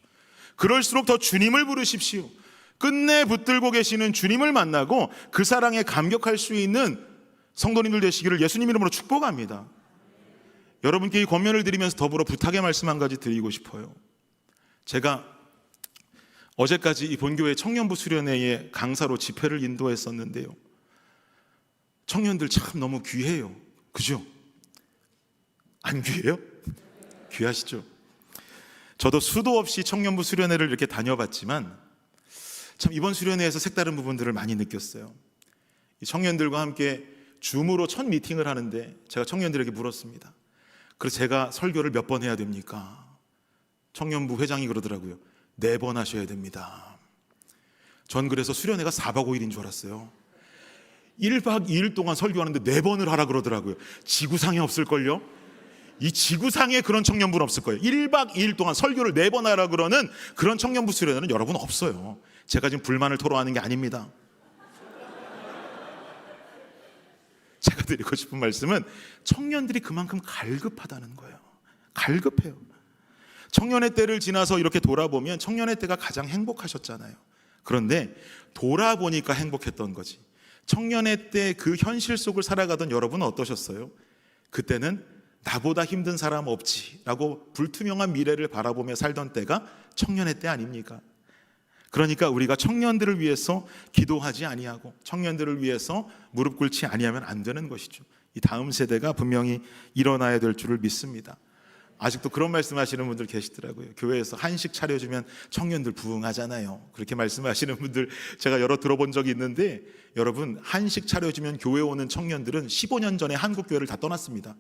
그럴수록 더 주님을 부르십시오. 끝내 붙들고 계시는 주님을 만나고 그 사랑에 감격할 수 있는 성도님들 되시기를 예수님 이름으로 축복합니다. 여러분께 이 권면을 드리면서 더불어 부탁의 말씀 한 가지 드리고 싶어요. 제가 어제까지 이 본교회 청년부 수련회의 강사로 집회를 인도했었는데요, 청년들 참 너무 귀해요. 그죠? 안 귀해요? 귀하시죠? 저도 수도 없이 청년부 수련회를 이렇게 다녀봤지만 참 이번 수련회에서 색다른 부분들을 많이 느꼈어요. 이 청년들과 함께 줌으로 첫 미팅을 하는데 제가 청년들에게 물었습니다. 그래서 제가 설교를 몇 번 해야 됩니까? 청년부 회장이 그러더라고요. 4번 하셔야 됩니다. 전 그래서 수련회가 4박 5일인 줄 알았어요. 1박 2일 동안 설교하는데 4번을 하라 그러더라고요. 지구상에 없을걸요? 이 지구상에 그런 청년부는 없을 거예요. 1박 2일 동안 설교를 4번 하라 그러는 그런 청년부 수련회는 여러분 없어요. 제가 지금 불만을 토로하는 게 아닙니다. 제가 드리고 싶은 말씀은 청년들이 그만큼 갈급하다는 거예요. 갈급해요. 청년의 때를 지나서 이렇게 돌아보면 청년의 때가 가장 행복하셨잖아요. 그런데 돌아보니까 행복했던 거지. 청년의 때 그 현실 속을 살아가던 여러분은 어떠셨어요? 그때는 나보다 힘든 사람 없지라고 불투명한 미래를 바라보며 살던 때가 청년의 때 아닙니까? 그러니까 우리가 청년들을 위해서 기도하지 아니하고 청년들을 위해서 무릎 꿇지 아니하면 안 되는 것이죠. 이 다음 세대가 분명히 일어나야 될 줄을 믿습니다. 아직도 그런 말씀하시는 분들 계시더라고요. 교회에서 한식 차려주면 청년들 부응하잖아요. 그렇게 말씀하시는 분들 제가 여러 들어본 적이 있는데, 여러분, 한식 차려주면 교회 오는 청년들은 15년 전에 한국 교회를 다 떠났습니다.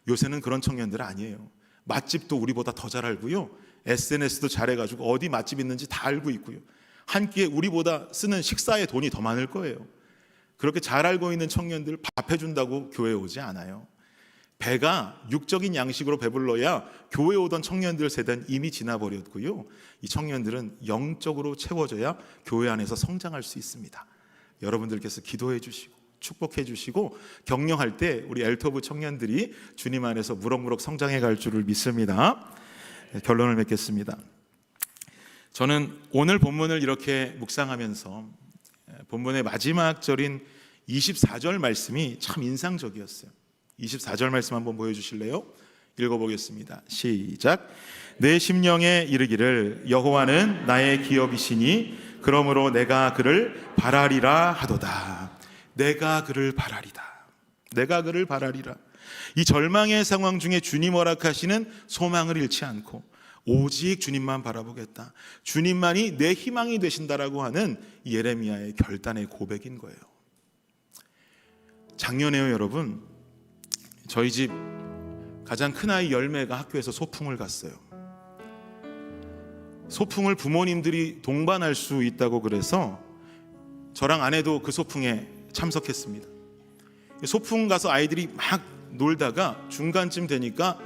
요새는 그런 청년들 아니에요. 맛집도 우리보다 더 잘 알고요, SNS도 잘해가지고 어디 맛집 있는지 다 알고 있고요, 한 끼에 우리보다 쓰는 식사에 돈이 더 많을 거예요. 그렇게 잘 알고 있는 청년들 밥 해준다고 교회에 오지 않아요. 배가 육적인 양식으로 배불러야 교회 오던 청년들 세대는 이미 지나버렸고요, 이 청년들은 영적으로 채워져야 교회 안에서 성장할 수 있습니다. 여러분들께서 기도해 주시고 축복해 주시고 격려할 때 우리 엘터브 청년들이 주님 안에서 무럭무럭 성장해 갈 줄을 믿습니다. 결론을 맺겠습니다. 저는 오늘 본문을 이렇게 묵상하면서 본문의 마지막 절인 24절 말씀이 참 인상적이었어요. 24절 말씀 한번 보여주실래요? 읽어보겠습니다. 시작. 내 심령에 이르기를 여호와는 나의 기업이시니 그러므로 내가 그를 바라리라 하도다. 내가 그를 바라리다. 내가 그를 바라리라. 이 절망의 상황 중에 주님 허락하시는 소망을 잃지 않고 오직 주님만 바라보겠다, 주님만이 내 희망이 되신다라고 하는 예레미야의 결단의 고백인 거예요. 작년에요, 여러분, 저희 집 가장 큰아이 열매가 학교에서 소풍을 갔어요. 소풍을 부모님들이 동반할 수 있다고 그래서 저랑 아내도 그 소풍에 참석했습니다. 소풍 가서 아이들이 막 놀다가 중간쯤 되니까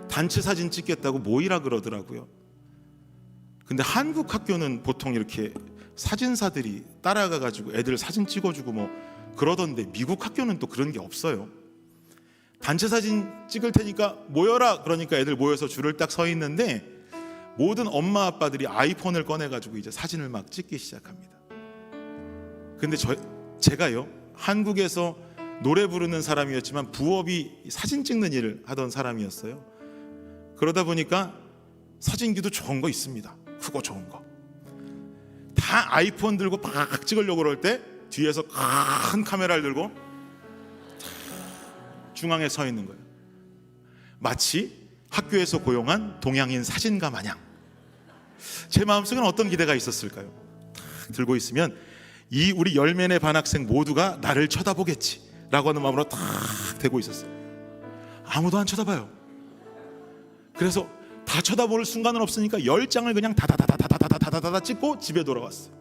단체 사진 찍겠다고 모이라 그러더라고요. 근데 한국 학교는 보통 이렇게 사진사들이 따라가가지고 애들 사진 찍어주고 뭐 그러던데, 미국 학교는 또 그런 게 없어요. 단체 사진 찍을 테니까 모여라 그러니까 애들 모여서 줄을 딱 서 있는데 모든 엄마 아빠들이 아이폰을 꺼내가지고 이제 사진을 막 찍기 시작합니다. 근데 제가요, 한국에서 노래 부르는 사람이었지만 부업이 사진 찍는 일을 하던 사람이었어요. 그러다 보니까 사진기도 좋은 거 있습니다. 크고 좋은 거. 다 아이폰 들고 팍 찍으려고 그럴 때 뒤에서 큰 카메라를 들고 중앙에 서 있는 거예요. 마치 학교에서 고용한 동양인 사진가 마냥. 제 마음속에는 어떤 기대가 있었을까요? 탁 들고 있으면 이 우리 열매내 반학생 모두가 나를 쳐다보겠지 라고 하는 마음으로 탁 대고 있었어요. 아무도 안 쳐다봐요. 그래서 다 쳐다볼 순간은 없으니까 10장을 그냥 다다다다다다다다다 찍고 집에 돌아왔어요.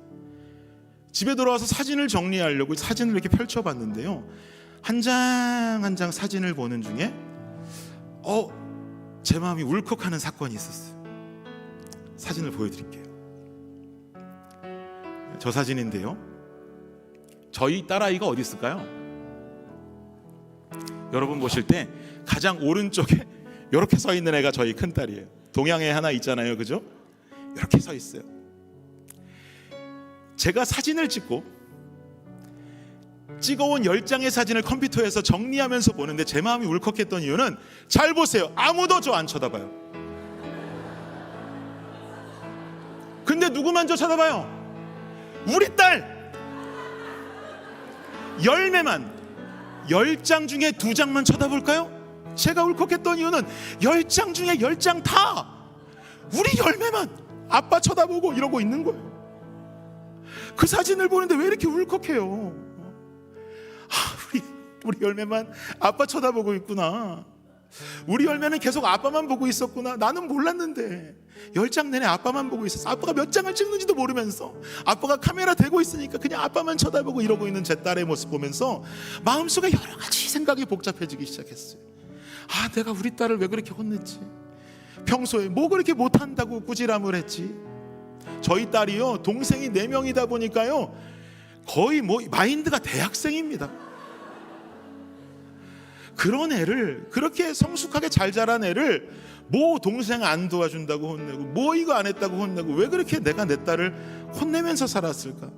집에 돌아와서 사진을 정리하려고 사진을 이렇게 펼쳐봤는데요, 한 장 한 장 사진을 보는 중에 제 마음이 울컥하는 사건이 있었어요. 사진을 보여드릴게요. 저 사진인데요, 저희 딸아이가 어디 있을까요? 여러분 보실 때 가장 오른쪽에 이렇게 서 있는 애가 저희 큰딸이에요. 동양애 하나 있잖아요, 그죠? 이렇게 서 있어요. 제가 사진을 찍어온 10장의 사진을 컴퓨터에서 정리하면서 보는데 제 마음이 울컥했던 이유는, 잘 보세요, 아무도 저 안 쳐다봐요. 근데 누구만 저 쳐다봐요? 우리 딸! 열매만 10장 중에 2장만 쳐다볼까요? 제가 울컥했던 이유는 10장 중에 10장 다 우리 열매만 아빠 쳐다보고 이러고 있는 거예요. 그 사진을 보는데 왜 이렇게 울컥해요? 우리 열매만 아빠 쳐다보고 있구나. 우리 열매는 계속 아빠만 보고 있었구나. 나는 몰랐는데 10장 내내 아빠만 보고 있었어. 아빠가 몇 장을 찍는지도 모르면서 아빠가 카메라 대고 있으니까 그냥 아빠만 쳐다보고 이러고 있는 제 딸의 모습 보면서 마음속에 여러 가지 생각이 복잡해지기 시작했어요. 내가 우리 딸을 왜 그렇게 혼냈지? 평소에 뭐 그렇게 못한다고 꾸지람을 했지? 저희 딸이요, 동생이 4명이다 보니까요, 거의 마인드가 대학생입니다. 그런 애를, 그렇게 성숙하게 잘 자란 애를 동생 안 도와준다고 혼내고 이거 안 했다고 혼내고, 왜 그렇게 내가 내 딸을 혼내면서 살았을까?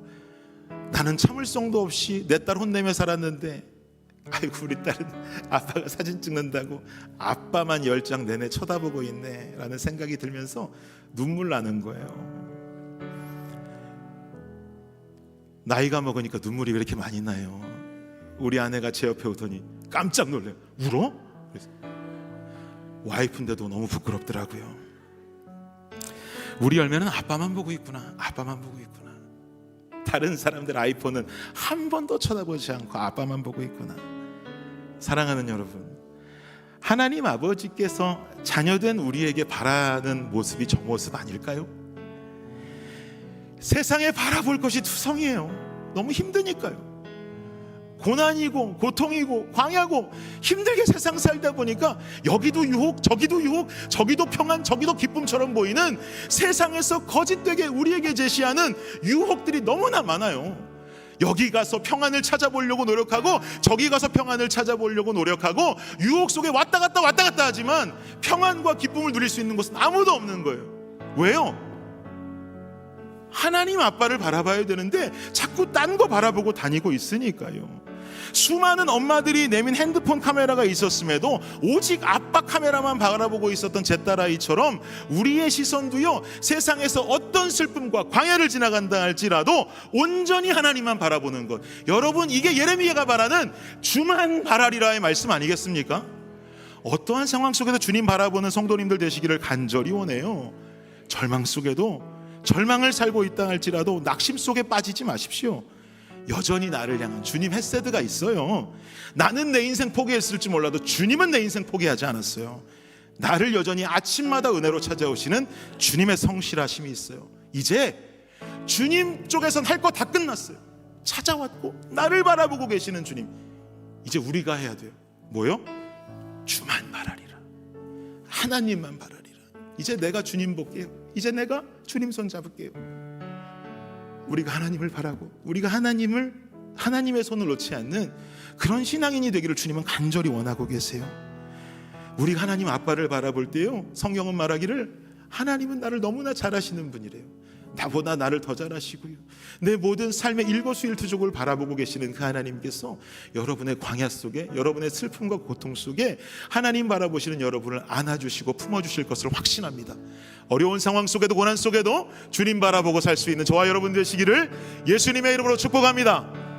나는 참을성도 없이 내 딸 혼내며 살았는데, 아이고 우리 딸은 아빠가 사진 찍는다고 아빠만 10장 내내 쳐다보고 있네 라는 생각이 들면서 눈물 나는 거예요. 나이가 먹으니까 눈물이 왜 이렇게 많이 나요? 우리 아내가 제 옆에 오더니 깜짝 놀래요. 울어? 와이프인데도 너무 부끄럽더라고요. 우리 열매는 아빠만 보고 있구나. 아빠만 보고 있구나. 다른 사람들 아이폰은 한 번도 쳐다보지 않고 아빠만 보고 있구나. 사랑하는 여러분, 하나님 아버지께서 자녀된 우리에게 바라는 모습이 저 모습 아닐까요? 세상에 바라볼 것이 투성이에요. 너무 힘드니까요. 고난이고 고통이고 광야고 힘들게 세상 살다 보니까 여기도 유혹, 저기도 유혹, 저기도 평안, 저기도 기쁨처럼 보이는 세상에서 거짓되게 우리에게 제시하는 유혹들이 너무나 많아요. 여기 가서 평안을 찾아보려고 노력하고 저기 가서 평안을 찾아보려고 노력하고 유혹 속에 왔다 갔다 하지만 평안과 기쁨을 누릴 수 있는 곳은 아무도 없는 거예요. 왜요? 하나님 아빠를 바라봐야 되는데 자꾸 딴 거 바라보고 다니고 있으니까요. 수많은 엄마들이 내민 핸드폰 카메라가 있었음에도 오직 아빠 카메라만 바라보고 있었던 제 딸아이처럼 우리의 시선도요, 세상에서 어떤 슬픔과 광야를 지나간다 할지라도 온전히 하나님만 바라보는 것. 여러분, 이게 예레미야가 말하는 주만 바라리라의 말씀 아니겠습니까? 어떠한 상황 속에도 주님 바라보는 성도님들 되시기를 간절히 원해요. 절망 속에도, 절망을 살고 있다 할지라도 낙심 속에 빠지지 마십시오. 여전히 나를 향한 주님 헤세드가 있어요. 나는 내 인생 포기했을지 몰라도 주님은 내 인생 포기하지 않았어요. 나를 여전히 아침마다 은혜로 찾아오시는 주님의 성실하심이 있어요. 이제 주님 쪽에선 할 거 다 끝났어요. 찾아왔고 나를 바라보고 계시는 주님, 이제 우리가 해야 돼요. 뭐요? 주만 바라리라. 하나님만 바라리라. 이제 내가 주님 볼게요. 이제 내가 주님 손 잡을게요. 우리가 하나님을 바라고 우리가 하나님의 손을 놓지 않는 그런 신앙인이 되기를 주님은 간절히 원하고 계세요. 우리가 하나님 아빠를 바라볼 때요, 성경은 말하기를 하나님은 나를 너무나 잘 아시는 분이래요. 나보다 나를 더 잘 아시고요, 내 모든 삶의 일거수일투족을 바라보고 계시는 그 하나님께서 여러분의 광야 속에, 여러분의 슬픔과 고통 속에 하나님 바라보시는 여러분을 안아주시고 품어주실 것을 확신합니다. 어려운 상황 속에도 고난 속에도 주님 바라보고 살 수 있는 저와 여러분 되시기를 예수님의 이름으로 축복합니다.